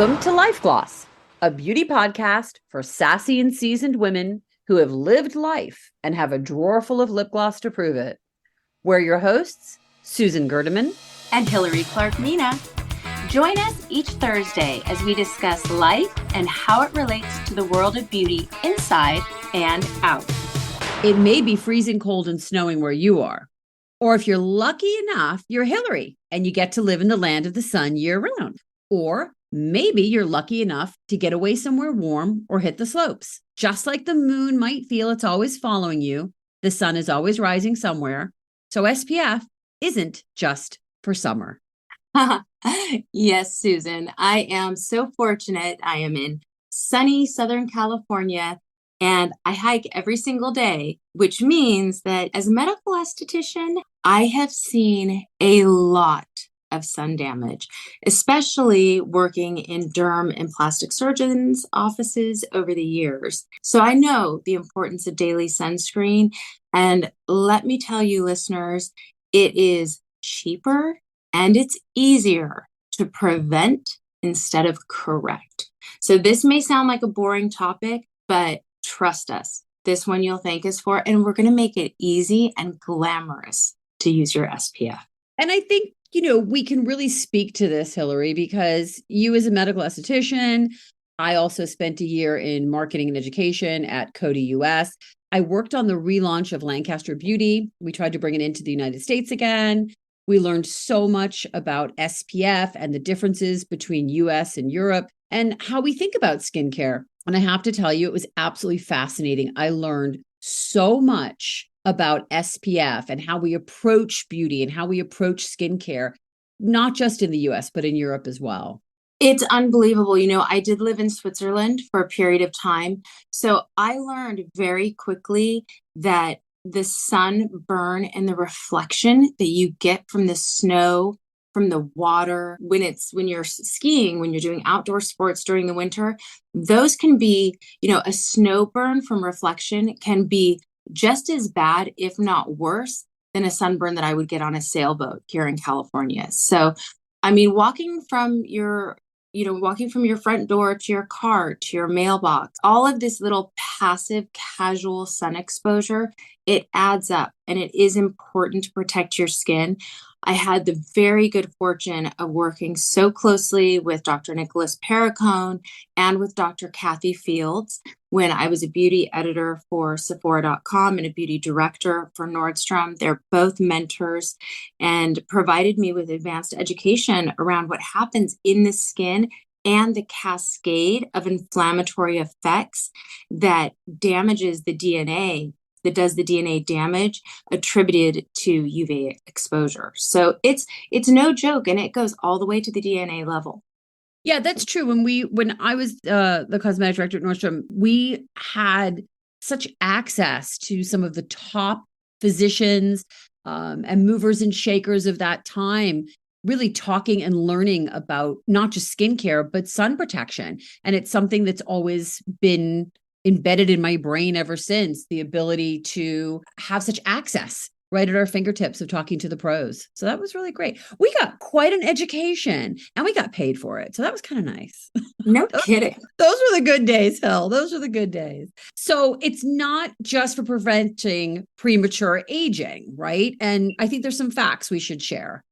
Welcome to Life Gloss, a beauty podcast for sassy and seasoned women who have lived life and have a drawer full of lip gloss to prove it. We're your hosts, Susan Gerdeman and Hillary Clark-Mina. Join us each Thursday as we discuss life and how it relates to the world of beauty inside and out. It may be freezing cold and snowing where you are. Or if you're lucky enough, you're Hillary and you get to live in the land of the sun year round. Or maybe you're lucky enough to get away somewhere warm or hit the slopes. Just like the moon might feel it's always following you, the sun is always rising somewhere. So SPF isn't just for summer. Yes, Susan, I am so fortunate. I am in sunny Southern California and I hike every single day, which means that as a medical esthetician, I have seen a lot of sun damage, especially working in derm and plastic surgeons' offices over the years. So I know the importance of daily sunscreen. And let me tell you, listeners, it is cheaper and it's easier to prevent instead of correct. So this may sound like a boring topic, but trust us, this one you'll thank us for, and we're going to make it easy and glamorous to use your SPF. And I think, we can really speak to this, Hillary, because you as a medical esthetician, I also spent a year in marketing and education at Coty US. I worked on the relaunch of Lancaster Beauty. We tried to bring it into the United States again. We learned so much about SPF and the differences between US and Europe and how we think about skincare. And I have to tell you, it was absolutely fascinating. I learned so much about SPF and how we approach beauty and how we approach skincare, not just in the US, but in Europe as well. It's unbelievable. I did live in Switzerland for a period of time. So I learned very quickly that the sunburn and the reflection that you get from the snow, from the water, when you're skiing, when you're doing outdoor sports during the winter, those can be, a snow burn from reflection can be just as bad, if not worse, than a sunburn that I would get on a sailboat here in California. So, walking from your front door to your car, to your mailbox, all of this little passive, casual sun exposure, it adds up and it is important to protect your skin. I had the very good fortune of working so closely with Dr. Nicholas Perricone and with Dr. Kathy Fields when I was a beauty editor for Sephora.com and a beauty director for Nordstrom. They're both mentors and provided me with advanced education around what happens in the skin and the cascade of inflammatory effects that damages the DNA, that does the DNA damage attributed to UV exposure. So it's no joke, and it goes all the way to the DNA level. Yeah, that's true. When I was the cosmetic director at Nordstrom, we had such access to some of the top physicians and movers and shakers of that time, really talking and learning about not just skincare, but sun protection. And it's something that's always been embedded in my brain ever since, the ability to have such access right at our fingertips of talking to the pros. So that was really great. We got quite an education and we got paid for it. So that was kind of nice. No kidding. Those were the good days, Hill. Those were the good days. So it's not just for preventing premature aging, right? And I think there's some facts we should share.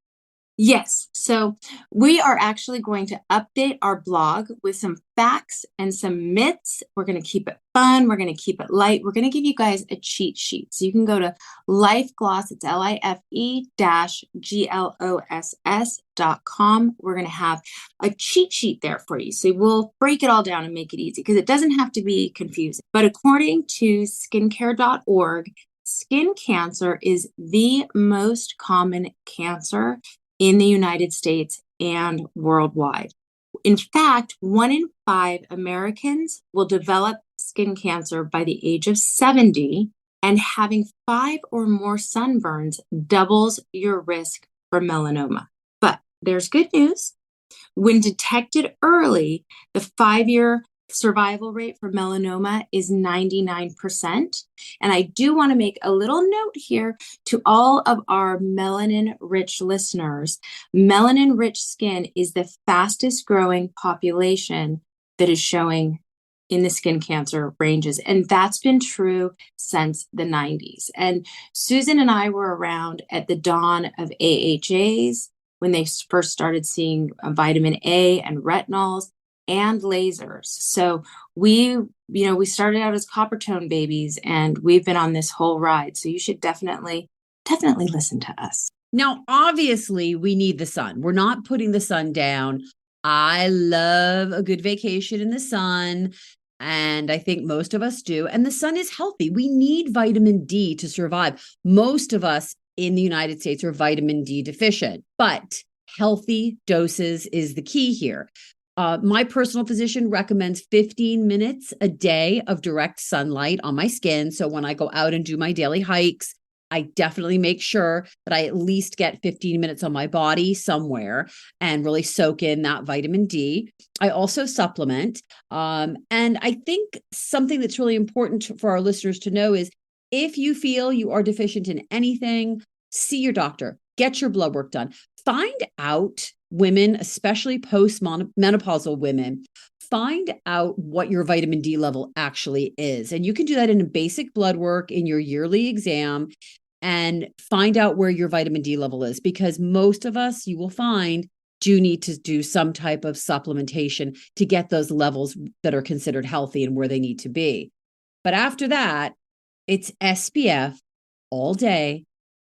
Yes. So we are actually going to update our blog with some facts and some myths. We're going to keep it fun. We're going to keep it light. We're going to give you guys a cheat sheet. So you can go to Life Gloss. It's LIFE-GLOSS.com. We're going to have a cheat sheet there for you. So we'll break it all down and make it easy because it doesn't have to be confusing. But according to skincare.org, skin cancer is the most common cancer in the United States and worldwide. In fact, 1 in 5 Americans will develop skin cancer by the age of 70, and having 5 or more sunburns doubles your risk for melanoma. But there's good news. When detected early, the 5-year survival rate for melanoma is 99%. And I do want to make a little note here to all of our melanin rich listeners. Melanin rich skin is the fastest growing population that is showing in the skin cancer ranges. And that's been true since the 90s. And Susan and I were around at the dawn of AHAs when they first started seeing vitamin A and retinols and lasers. So we started out as copper tone babies and we've been on this whole ride. So you should definitely listen to us. Now, obviously, we need the sun. We're not putting the sun down. I love a good vacation in the sun, and I think most of us do. And the sun is healthy. We need vitamin D to survive. Most of us in the United States are vitamin D deficient, but healthy doses is the key here. My personal physician recommends 15 minutes a day of direct sunlight on my skin. So when I go out and do my daily hikes, I definitely make sure that I at least get 15 minutes on my body somewhere and really soak in that vitamin D. I also supplement. And I think something that's really important for our listeners to know is if you feel you are deficient in anything, see your doctor, get your blood work done. Find out, women, especially post-menopausal women, find out what your vitamin D level actually is. And you can do that in a basic blood work in your yearly exam and find out where your vitamin D level is, because most of us, you will find, do need to do some type of supplementation to get those levels that are considered healthy and where they need to be. But after that, it's SPF all day,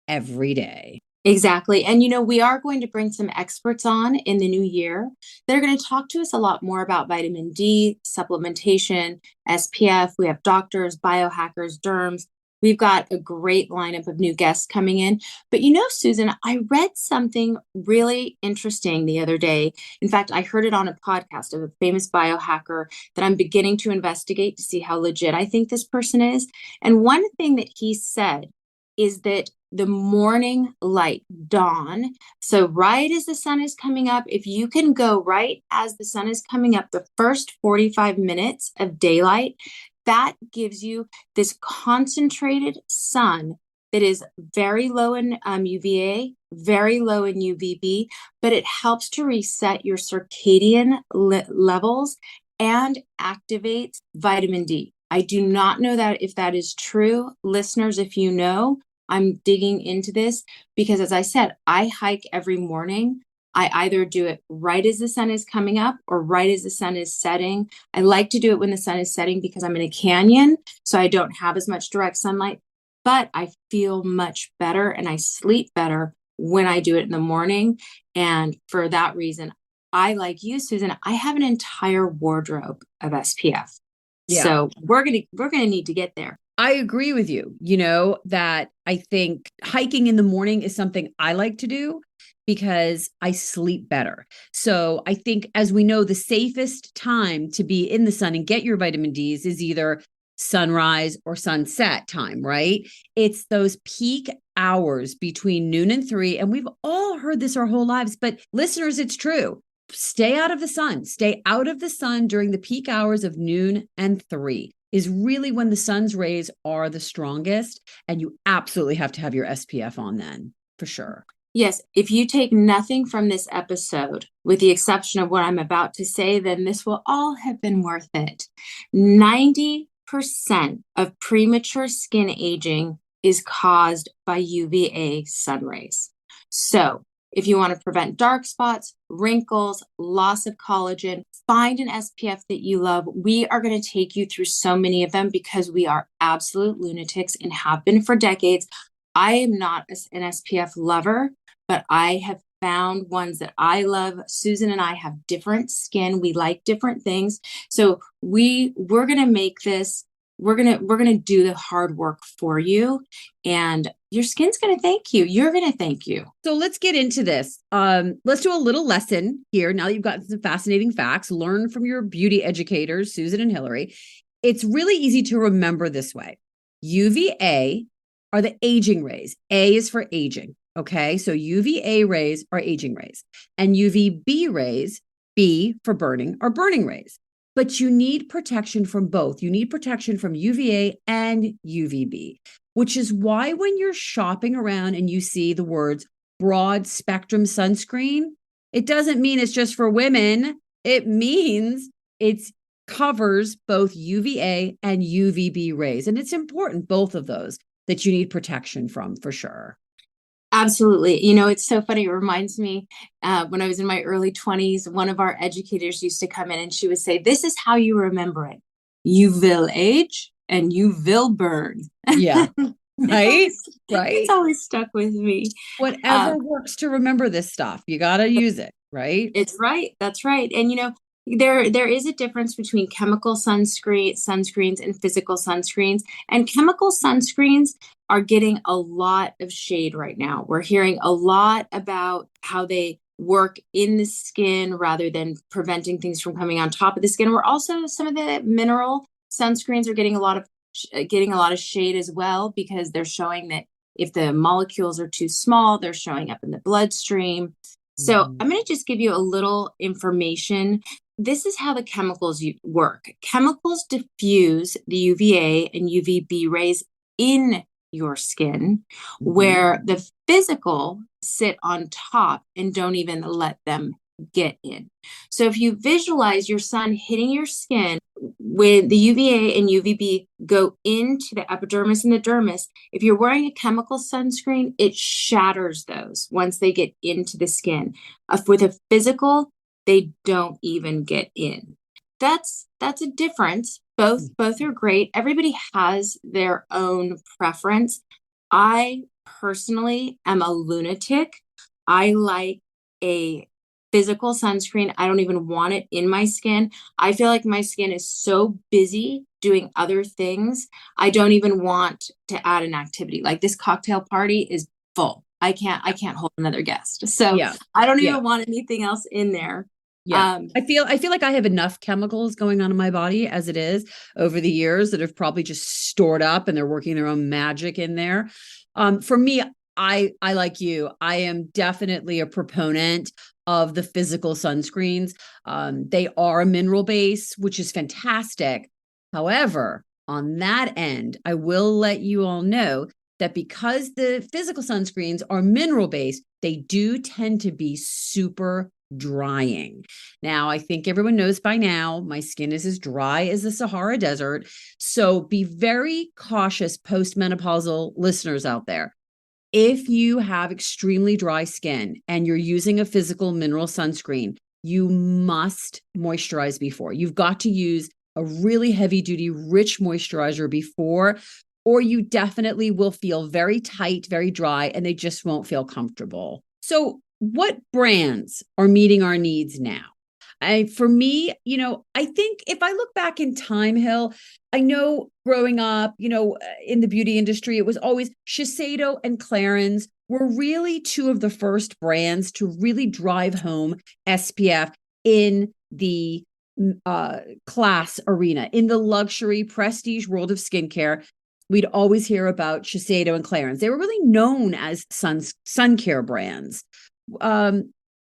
every day. Exactly. And, we are going to bring some experts on in the new year that are going to talk to us a lot more about vitamin D, supplementation, SPF. We have doctors, biohackers, derms. We've got a great lineup of new guests coming in. But Susan, I read something really interesting the other day. In fact, I heard it on a podcast of a famous biohacker that I'm beginning to investigate to see how legit I think this person is. And one thing that he said is that the morning light, dawn, so right as the sun is coming up, if you can go right as the sun is coming up, the first 45 minutes of daylight, that gives you this concentrated sun that is very low in UVA, very low in UVB, but it helps to reset your circadian levels and activates vitamin D. I do not know that if that is true. Listeners, if you know, I'm digging into this because, as I said, I hike every morning. I either do it right as the sun is coming up or right as the sun is setting. I like to do it when the sun is setting because I'm in a canyon, so I don't have as much direct sunlight, but I feel much better and I sleep better when I do it in the morning. And for that reason, I, like you, Susan, I have an entire wardrobe of SPF. Yeah. So we're gonna need to get there. I agree with you, that I think hiking in the morning is something I like to do because I sleep better. So I think, as we know, the safest time to be in the sun and get your vitamin Ds is either sunrise or sunset time, right? It's those peak hours between noon and 3. And we've all heard this our whole lives, but listeners, it's true. Stay out of the sun. Stay out of the sun during the peak hours of noon and 3 is really when the sun's rays are the strongest. And you absolutely have to have your SPF on then, for sure. Yes, if you take nothing from this episode, with the exception of what I'm about to say, then this will all have been worth it. 90% of premature skin aging is caused by UVA sun rays. So if you want to prevent dark spots, wrinkles, loss of collagen, find an SPF that you love. We are going to take you through so many of them because we are absolute lunatics and have been for decades. I am not an SPF lover, but I have found ones that I love. Susan and I have different skin. We like different things. So we're going to make this, we're going to do the hard work for you, and your skin's going to thank you. You're going to thank you. So let's get into this. Let's do a little lesson here. Now that you've got some fascinating facts, learn from your beauty educators, Susan and Hillary. It's really easy to remember this way. UVA are the aging rays. A is for aging. Okay. So UVA rays are aging rays, and UVB rays, B for burning, are burning rays. but you need protection from both. You need protection from UVA and UVB, which is why when you're shopping around and you see the words broad spectrum sunscreen, it doesn't mean it's just for women. It means it covers both UVA and UVB rays. And it's important, both of those, that you need protection from for sure. Absolutely. It's so funny. It reminds me when I was in my early 20s, one of our educators used to come in and she would say, "This is how you remember it. You will age and you will burn." Yeah. It's Right. always, it's Right. always stuck with me. Whatever Um, works to remember this stuff, you got to use it. Right. It's right. That's right. And there is a difference between chemical sunscreens and physical sunscreens. And chemical sunscreens are getting a lot of shade right now. We're hearing a lot about how they work in the skin rather than preventing things from coming on top of the skin. We're also some of the mineral sunscreens are getting getting a lot of shade as well because they're showing that if the molecules are too small, they're showing up in the bloodstream. So Mhm. I'm going to just give you a little information. This is how the chemicals work. Chemicals diffuse the UVA and UVB rays in your skin, Mhm. where the physical sit on top and don't even let them get in. So if you visualize your sun hitting your skin, when the UVA and UVB go into the epidermis and the dermis, if you're wearing a chemical sunscreen, it shatters those once they get into the skin. With a physical, they don't even get in. That's a difference. Both are great. Everybody has their own preference. I personally am a lunatic. I like a physical sunscreen. I don't even want it in my skin. I feel like my skin is so busy doing other things. I don't even want to add an activity. Like this cocktail party is full. I can't hold another guest. So Yeah. I don't Yeah. even want anything else in there. Yeah. Um, I feel like I have enough chemicals going on in my body as it is over the years that have probably just stored up and they're working their own magic in there. For me, I like you. I am definitely a proponent of the physical sunscreens. They are a mineral base, which is fantastic. However, on that end, I will let you all know that because the physical sunscreens are mineral based, they do tend to be super drying. Now, I think everyone knows by now, my skin is as dry as the Sahara Desert. So be very cautious, postmenopausal listeners out there. If you have extremely dry skin and you're using a physical mineral sunscreen, you must moisturize before. You've got to use a really heavy duty, rich moisturizer before, or you definitely will feel very tight, very dry, and they just won't feel comfortable. So, what brands are meeting our needs now? For me, I think if I look back in time, Hill, I know growing up, in the beauty industry, it was always Shiseido and Clarins were really two of the first brands to really drive home SPF in the class arena, in the luxury prestige world of skincare. We'd always hear about Shiseido and Clarins. They were really known as sun care brands. Um,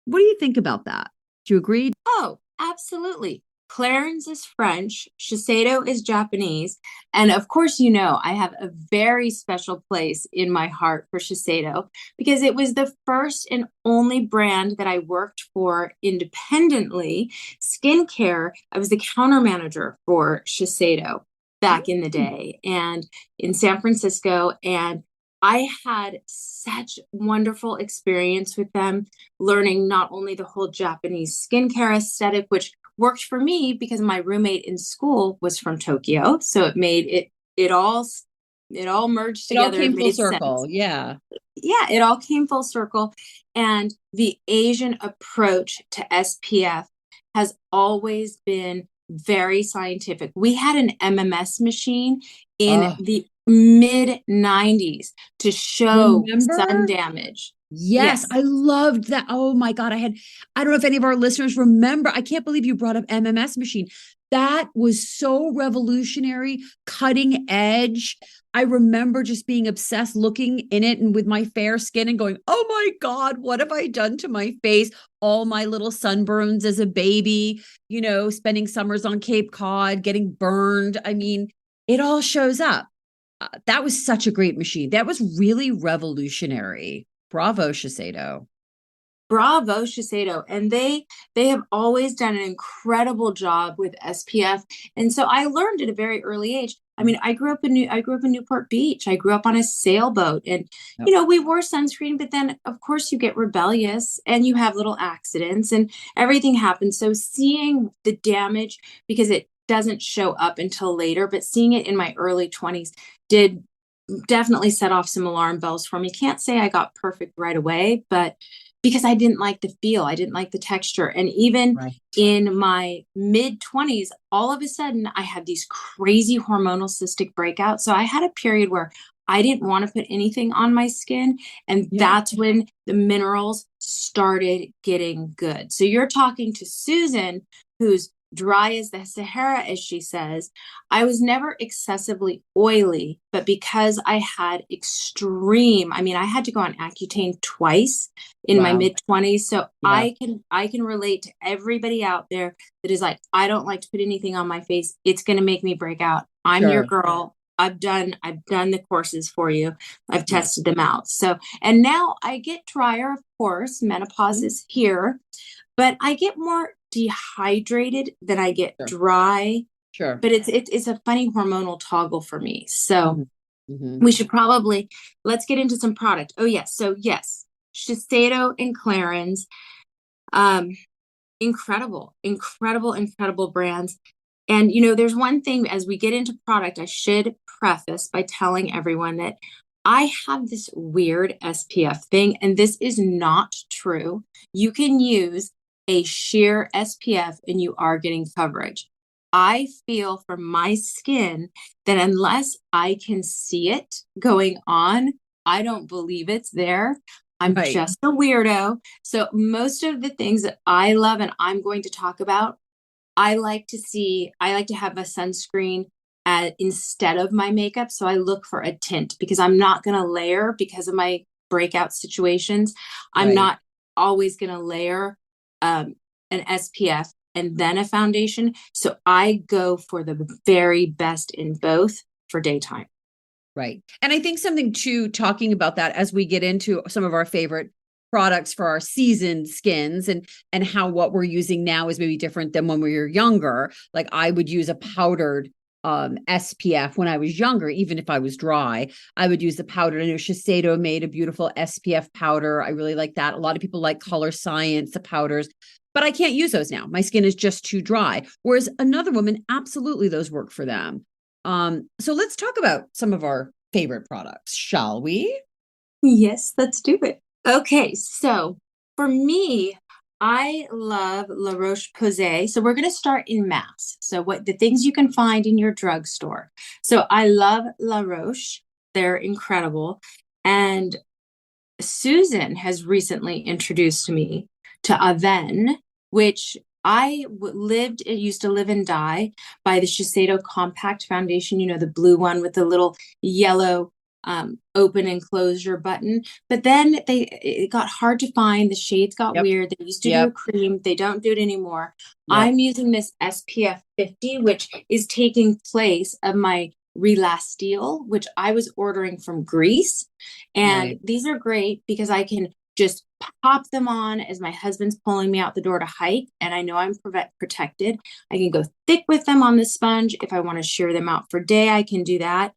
what do you think about that? Do you agree? Oh, absolutely. Clarins is French, Shiseido is Japanese, and of course, I have a very special place in my heart for Shiseido because it was the first and only brand that I worked for independently. Skincare, I was the counter manager for Shiseido back in the day and in San Francisco, and I had such wonderful experience with them learning not only the whole Japanese skincare aesthetic, which worked for me because my roommate in school was from Tokyo. So it all merged It all together. It came full made sense. circle. Yeah. Yeah, it all came full circle. And the Asian approach to SPF has always been very scientific. We had an MMS machine in Oh, the mid 90s to show sun remember? damage. Yes, Yes. I loved that. Oh my God. I don't know if any of our listeners remember. I can't believe you brought up MMS machine. That was so revolutionary, cutting edge. I remember just being obsessed looking in it and with my fair skin and going, oh my God, what have I done to my face? All my little sunburns as a baby, spending summers on Cape Cod, getting burned. I mean, it all shows up. That was such a great machine. That was really revolutionary. Bravo, Shiseido. Bravo, Shiseido. And they have always done an incredible job with SPF. And so I learned at a very early age. I mean, I grew up in Newport Beach. I grew up on a sailboat, and Yep. we wore sunscreen, but then of course you get rebellious and you have little accidents and everything happens. So seeing the damage, because it doesn't show up until later, but seeing it in my early 20s did definitely set off some alarm bells for me. Can't say I got perfect right away, but because I didn't like the feel, I didn't like the texture. And even Right. in my mid 20s, all of a sudden I had these crazy hormonal cystic breakouts. So I had a period where I didn't want to put anything on my skin. And Yeah. that's when the minerals started getting good. So you're talking to Susan, who's dry as the Sahara, as she says. I was never excessively oily, but because I had I mean, I had to go on Accutane twice in my Wow. mid 20s. So Yeah. I can relate to everybody out there that is like, I don't like to put anything on my face. It's going to make me break out. I'm your Sure. girl. I've done the courses for you. I've Yeah. tested them out. So, and now I get drier, of course. Menopause Mhm. is here, but I get more dehydrated than I get Sure. dry. Sure. But it's a funny hormonal toggle for me. So Mhm. Mhm. we should probably let's get into some product. Oh yes, so yes, Shiseido and Clarins, um, incredible brands. And there's one thing as we get into product, I should preface by telling everyone that I have this weird SPF thing, and this is not true. You can use a sheer SPF and you are getting coverage. I feel for my skin that unless I can see it going on, I don't believe it's there. I'm Right. just a weirdo. So most of the things that I love and I'm going to talk about, I like to have a sunscreen instead of my makeup. So I look for a tint because I'm not going to layer because of my breakout situations. I'm Right. not always going to layer an SPF and then a foundation. So I go for the very best in both for daytime. Right. And I think something too, talking about that as we get into some of our favorite products for our seasoned skins and how what we're using now is maybe different than when we were younger. Like I would use a powdered SPF when I was younger, even if I was dry, I would use the powder. I know Shiseido made a beautiful SPF powder. I really like that. A lot of people like Color Science, the powders, but I can't use those now. My skin is just too dry. Whereas another woman, absolutely those work for them. So let's talk about some of our favorite products, shall we? Yes, let's do it. Okay, so for me, I love La Roche-Posay. So we're going to start in mass. So what the things you can find in your drugstore. So I love La Roche. They're incredible. And Susan has recently introduced me to Aven, which used to live and die by the Shiseido Compact Foundation, the blue one with the little yellow open and close your button. But then it got hard to find. The shades got Yep. weird. They used to do a Yep. cream. They don't do it anymore. Yep. I'm using this SPF 50, which is taking place of my Relasteel, which I was ordering from Greece. And Right. these are great because I can just pop them on as my husband's pulling me out the door to hike. And I know I'm protected. I can go thick with them on the sponge. If I want to shear them out for day, I can do that.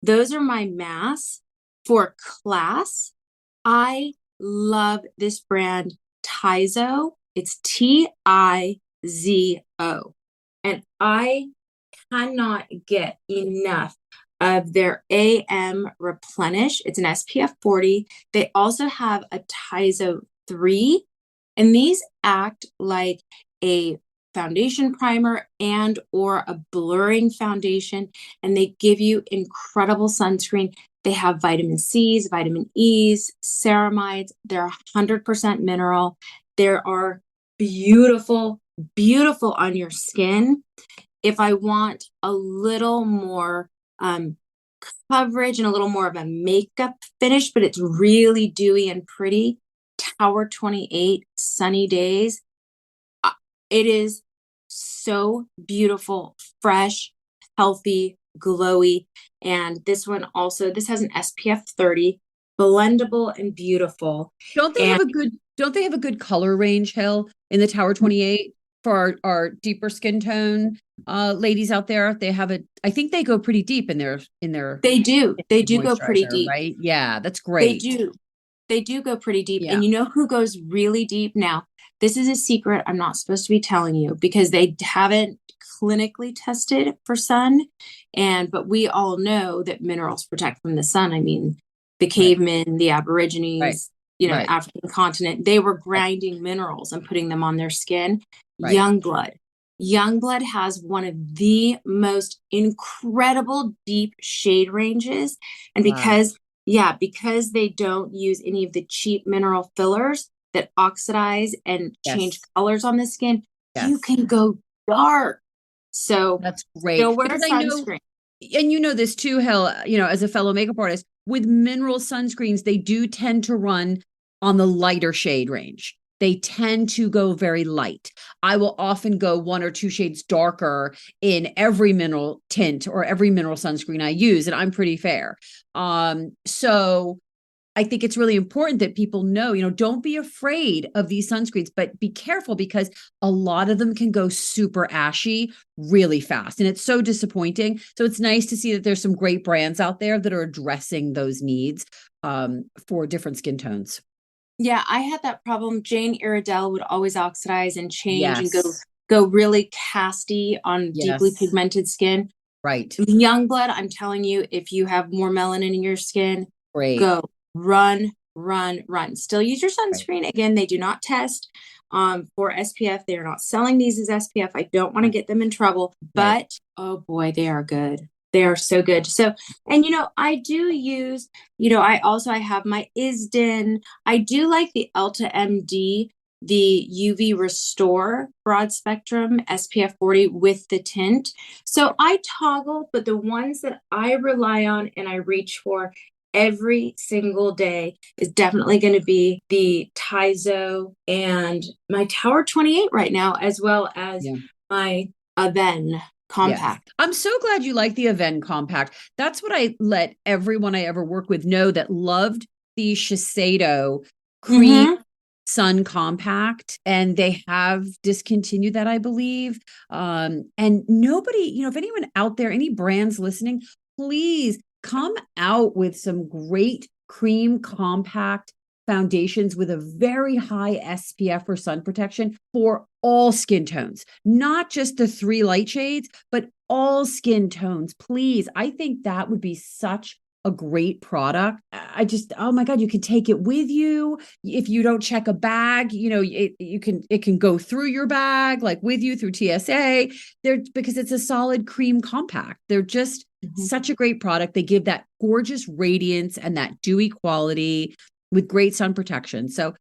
Those are my mass. For class, I love this brand Tizo. It's Tizo. And I cannot get enough of their AM Replenish. It's an SPF 40. They also have a Tizo 3, and these act like a foundation primer and or a blurring foundation, and they give you incredible sunscreen. They have vitamin C's, vitamin E's, ceramides. They're 100% mineral. They are beautiful on your skin. if I want a little more coverage and a little more of a makeup finish, but it's really dewy and pretty, Tower 28 Sunny Days. It is so beautiful, fresh, healthy, glowy. And this one also, this has an SPF 30, blendable and beautiful. And Don't they have a good color range, Hill, in the Tower 28 for our deeper skin tone ladies out there? They have a I think they go pretty deep in their they do go pretty moisturizer, deep. right? Yeah, that's They great. do. They do go pretty deep. Yeah. And you know who goes really deep now? This is a secret I'm not supposed to be telling you because they haven't clinically tested for sun. But we all know that minerals protect from the sun. I mean, the Right. cavemen, the Right. Aborigines, Right. African continent, they were Right. grinding minerals and putting them on their skin. Right. Youngblood. Youngblood has one of the most incredible deep shade ranges. And Wow. because they don't use any of the cheap mineral fillers that oxidize and change Yes. colors on the skin, you Yes. can go dark. So That's still great wear because I know, sunscreen. and you know this too, Hill, as a fellow makeup artist, with mineral sunscreens, they do tend to run on the lighter shade range. They tend to go very light. I will often go one or two shades darker in every mineral tint or every mineral sunscreen I use, and I'm pretty fair. So I think it's really important that people know, don't be afraid of these sunscreens, but be careful because a lot of them can go super ashy really fast. And it's so disappointing. So it's nice to see that there's some great brands out there that are addressing those needs for different skin tones. Yeah, I had that problem. Jane Iredale would always oxidize and change and Yes. go really casty on deeply Yes. pigmented skin. Right. Youngblood, I'm telling you, if you have more melanin in your skin, Great. go run, run, run. Still use your Right. sunscreen. Again, they do not test for SPF. They are not selling these as SPF. I don't want to Right. get them in trouble, Right. but oh boy, they are good. They are so good. So, and I do use, I have my Isden. I do like the Elta MD, the UV Restore broad spectrum SPF 40 with the tint. So I toggle, but the ones that I rely on and I reach for every single day is definitely going to be the Tizo and my Tower 28 right now, as well as Yeah. my Aven Yes. compact. I'm so glad you like the Aven compact. That's what I let everyone I ever work with know that loved the Shiseido cream Mm-hmm. sun compact, and they have discontinued that, I believe. And nobody, if anyone out there, any brands listening, please come out with some great cream compact foundations with a very high SPF or sun protection for all skin tones, not just the three light shades, but all skin tones. Please. I think that would be such a great product. I just, oh my God, you can take it with you. If you don't check a bag, it can go through your bag, like with you through TSA. Because it's a solid cream compact. They're just Mm-hmm. such a great product. They give that gorgeous radiance and that dewy quality with great sun protection. So,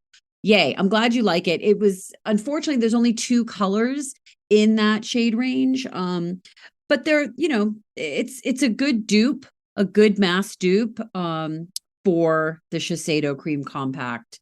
yay, I'm glad you like it. It was unfortunately there's only two colors in that shade range. But they're, it's a good dupe, a good mass dupe for the Shiseido Cream Compact.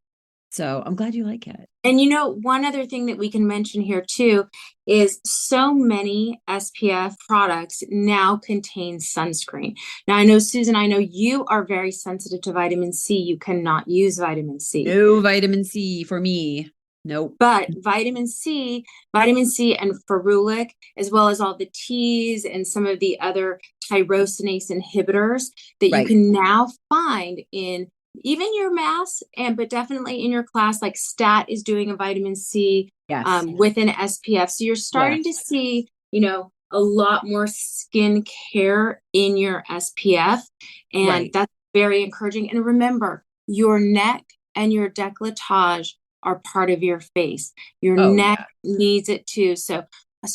So I'm glad you like it. And one other thing that we can mention here too is so many SPF products now contain sunscreen. Now, I know, Susan, I know you are very sensitive to vitamin C. You cannot use vitamin C. No vitamin C for me. Nope. But vitamin C and ferulic, as well as all the teas and some of the other tyrosinase inhibitors that you Right. can now find in even your mass but definitely in your class, like Stat is doing a vitamin C Yes. with an SPF. So you're starting to Yes. see, a lot more skin care in your SPF. And Right. that's very encouraging. And remember, your neck and your décolletage are part of your face. Your Oh, neck yeah. needs it too. So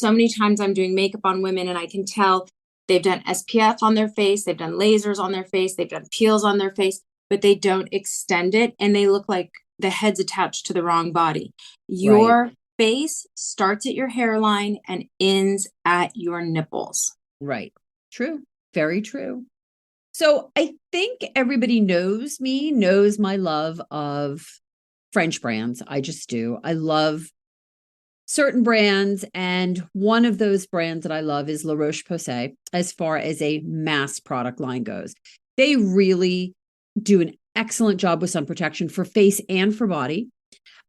many times I'm doing makeup on women and I can tell they've done SPF on their face, they've done lasers on their face, they've done peels on their face, but they don't extend it and they look like the head's attached to the wrong body. Right. Your face starts at your hairline and ends at your nipples. Right. True. Very true. So I think everybody knows me, knows my love of French brands. I just do. I love certain brands. And one of those brands that I love is La Roche-Posay, as far as a mass product line goes. They really do an excellent job with sun protection for face and for body.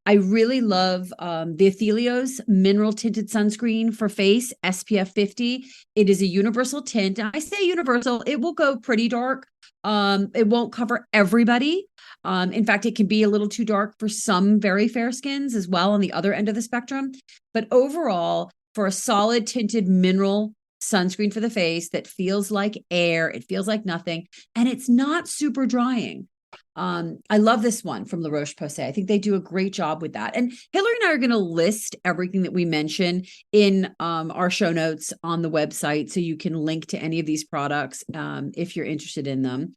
I really love the Athelios mineral tinted sunscreen for face, SPF 50. It is a universal tint. I say universal, it will go pretty dark. It won't cover everybody. In fact, it can be a little too dark for some very fair skins as well on the other end of the spectrum. But overall, for a solid tinted mineral sunscreen for the face that feels like air, it feels like nothing, and it's not super drying. I love this one from La Roche-Posay. I think they do a great job with that. And Hillary and I are going to list everything that we mention in our show notes on the website, so you can link to any of these products if you're interested in them.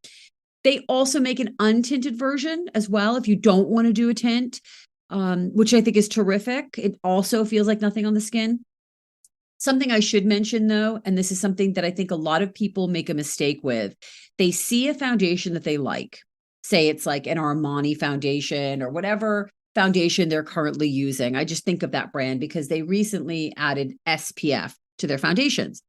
They also make an untinted version as well if you don't want to do a tint, which I think is terrific. It also feels like nothing on the skin. Something I should mention, though, and this is something that I think a lot of people make a mistake with. They see a foundation that they like. Say it's like an Armani foundation or whatever foundation they're currently using. I just think of that brand because they recently added SPF to their foundations.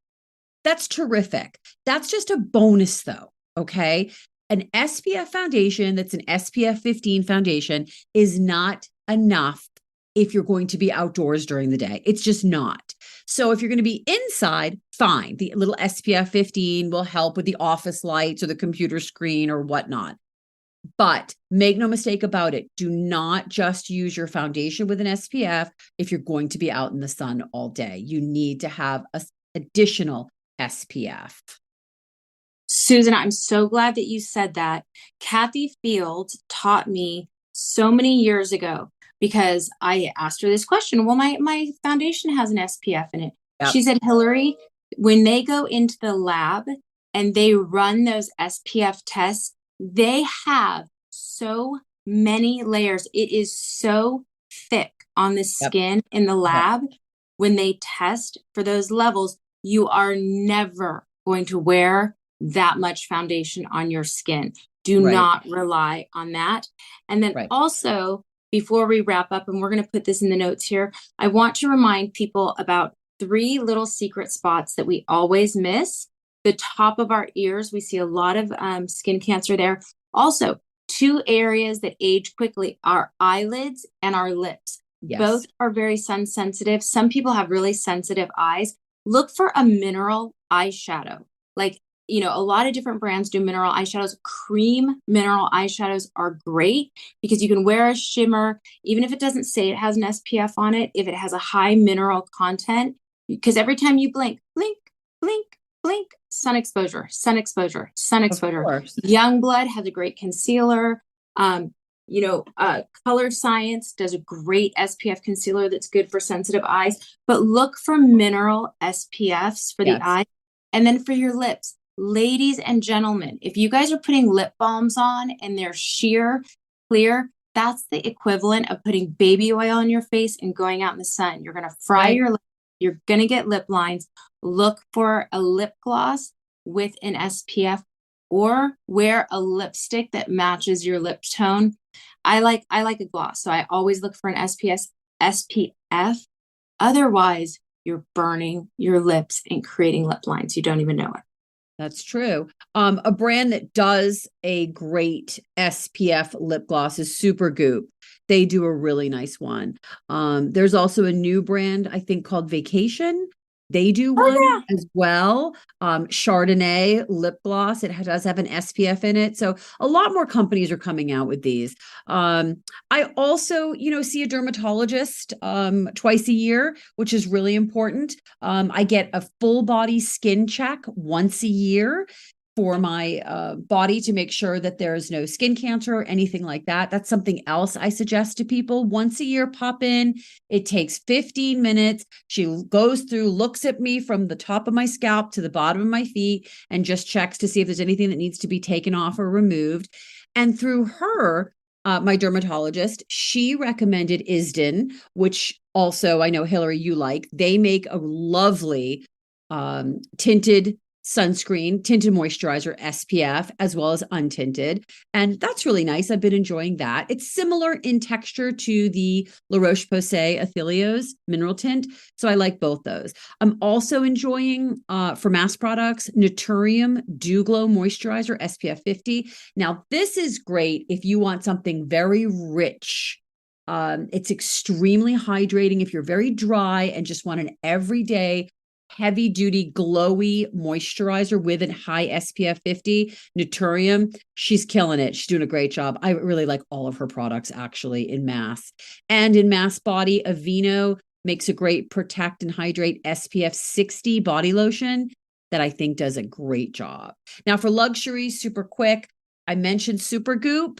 That's terrific. That's just a bonus, though. Okay. An SPF foundation that's an SPF 15 foundation is not enough if you're going to be outdoors during the day. It's just not. So if you're going to be inside, fine. The little SPF 15 will help with the office lights or the computer screen or whatnot. But make no mistake about it. Do not just use your foundation with an SPF if you're going to be out in the sun all day. You need to have an additional SPF. Susan, I'm so glad that you said that. Kathy Fields taught me so many years ago because I asked her this question. Well, my foundation has an SPF in it. Yep. She said, Hillary, when they go into the lab and they run those SPF tests, they have so many layers. It is so thick on the skin in the lab. When they test for those levels, you are never going to wear that much foundation on your skin. Do not rely on that. And then also, before we wrap up, and we're going to put this in the notes here, I want to remind people about 3 little secret spots that we always miss. The top of our ears, we see a lot of skin cancer there. Also, 2 areas that age quickly, our eyelids and our lips. Yes. Both are very sun sensitive. Some people have really sensitive eyes. Look for a mineral eyeshadow. Like, you know, a lot of different brands do mineral eyeshadows. Cream mineral eyeshadows are great because you can wear a shimmer, even if it doesn't say it has an SPF on it, if it has a high mineral content, because every time you blink, blink, blink, blink, sun exposure, sun exposure, sun exposure. Youngblood has a great concealer. Color Science does a great SPF concealer that's good for sensitive eyes, but look for mineral SPFs for the eye. And then for your lips, ladies and gentlemen, if you guys are putting lip balms on and they're sheer, clear, that's the equivalent of putting baby oil on your face and going out in the sun. You're going to fry your lips. You're going to get lip lines. Look for a lip gloss with an SPF or wear a lipstick that matches your lip tone. I like a gloss, so I always look for an SPF. Otherwise, you're burning your lips and creating lip lines. You don't even know it. That's true. A brand that does a great SPF lip gloss is Supergoop. They do a really nice one. There's also a new brand, I think, called Vacation. They do one as well. Chardonnay lip gloss. It does have an SPF in it. So a lot more companies are coming out with these. I also, see a dermatologist twice a year, which is really important. I get a full body skin check once a year for my body to make sure that there's no skin cancer or anything like that. That's something else I suggest to people. Once a year, pop in. It takes 15 minutes. She goes through, looks at me from the top of my scalp to the bottom of my feet, and just checks to see if there's anything that needs to be taken off or removed. And through her, my dermatologist, she recommended Isden, which also, I know Hillary, you like, they make a lovely tinted sunscreen, tinted moisturizer, SPF, as well as untinted. And that's really nice. I've been enjoying that. It's similar in texture to the La Roche-Posay Athelios mineral tint. So I like both those. I'm also enjoying, for mass products, Naturium Dew Glow Moisturizer, SPF 50. Now, this is great if you want something very rich. It's extremely hydrating if you're very dry and just want an everyday heavy duty glowy moisturizer with a high SPF 50. Naturium, she's killing it. She's doing a great job. I really like all of her products actually in mass. And in mass body, Aveeno makes a great protect and hydrate SPF 60 body lotion that I think does a great job. Now for luxury, super quick, I mentioned Supergoop.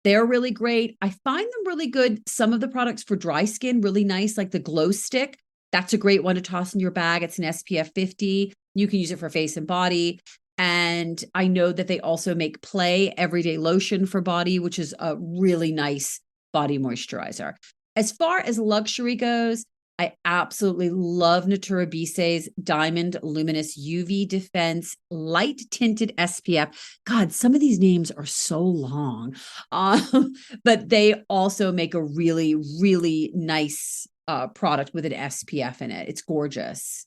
They're really great. I find them really good. Some of the products for dry skin, really nice, like the Glow Stick. That's a great one to toss in your bag. It's an SPF 50. You can use it for face and body. And I know that they also make Play Everyday Lotion for body, which is a really nice body moisturizer. As far as luxury goes, I absolutely love Natura Bise's Diamond Luminous UV Defense Light Tinted SPF. God, some of these names are so long. But they also make a really, really nice product with an SPF in it. It's gorgeous.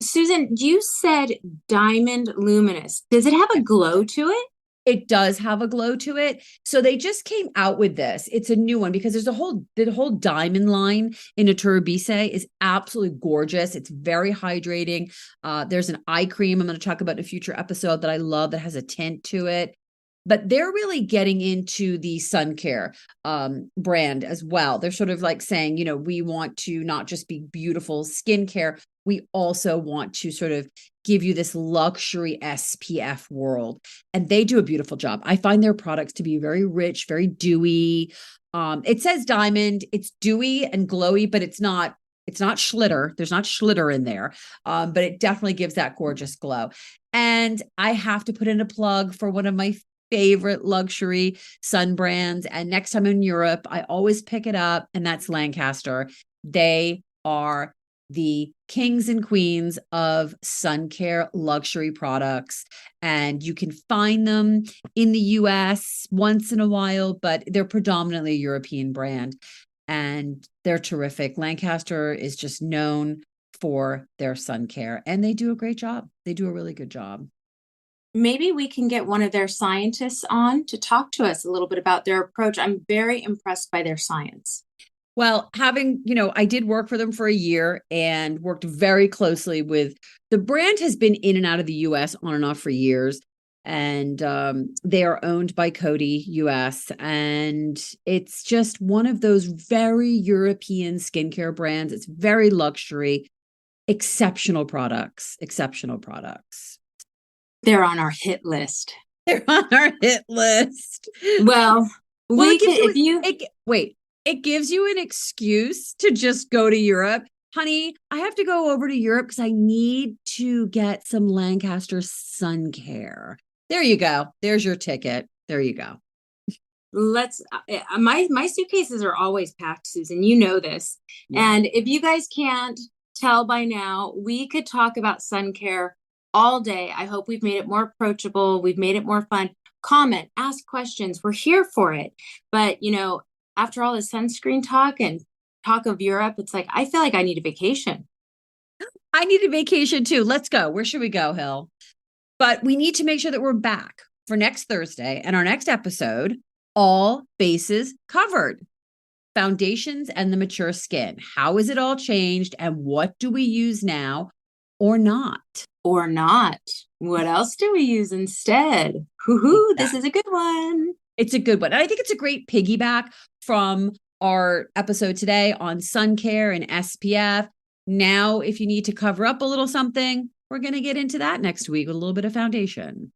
Susan, you said diamond luminous. Does it have a glow to it? It does have a glow to it. So they just came out with this. It's a new one because there's the whole diamond line in Natura Bise is absolutely gorgeous. It's very hydrating. There's an eye cream I'm going to talk about in a future episode that I love that has a tint to it. But they're really getting into the sun care brand as well. They're sort of like saying, we want to not just be beautiful skincare. We also want to sort of give you this luxury SPF world. And they do a beautiful job. I find their products to be very rich, very dewy. It says diamond. It's dewy and glowy, but it's not schlitter. There's not schlitter in there. But it definitely gives that gorgeous glow. And I have to put in a plug for one of my favorite luxury sun brands. And next time in Europe, I always pick it up, and that's Lancaster. They are the kings and queens of sun care luxury products. And you can find them in the US once in a while, but they're predominantly a European brand. And they're terrific. Lancaster is just known for their sun care, and they do a great job. They do a really good job. Maybe we can get one of their scientists on to talk to us a little bit about their approach. I'm very impressed by their science. Well, I did work for them for a year and worked very closely with the brand has been in and out of the US on and off for years. And they are owned by Coty US. And it's just one of those very European skincare brands. It's very luxury, exceptional products. They're on our hit list. They're on our hit list. Well, it gives you an excuse to just go to Europe. Honey, I have to go over to Europe because I need to get some Lancaster sun care. There you go. There's your ticket. There you go. My suitcases are always packed, Susan. You know this. Yeah. And if you guys can't tell by now, we could talk about sun care all day. I hope we've made it more approachable. We've made it more fun. Comment, ask questions. We're here for it. But, after all this sunscreen talk and talk of Europe, it's like, I feel like I need a vacation. I need a vacation too. Let's go. Where should we go, Hill? But we need to make sure that we're back for next Thursday and our next episode, all bases covered. Foundations and the mature skin. How has it all changed and what do we use now or not? Or not. What else do we use instead? Hoo-hoo, this is a good one. It's a good one. And I think it's a great piggyback from our episode today on sun care and SPF. Now, if you need to cover up a little something, we're going to get into that next week with a little bit of foundation.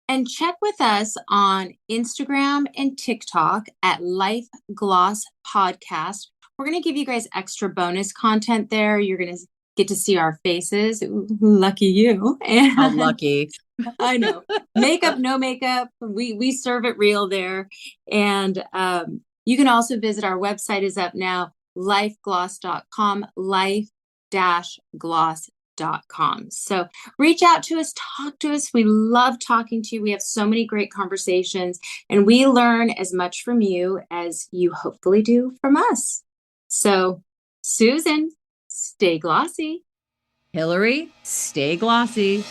And check with us on Instagram and TikTok at Life Gloss Podcast. We're going to give you guys extra bonus content there. You're going to get to see our faces. Ooh, lucky you. And how lucky. I know. Makeup, no makeup. We serve it real there. And you can also visit our website is up now, lifegloss.com, life-gloss.com. So reach out to us, talk to us. We love talking to you. We have so many great conversations, and we learn as much from you as you hopefully do from us. So, Susan, stay glossy. Hillary, stay glossy.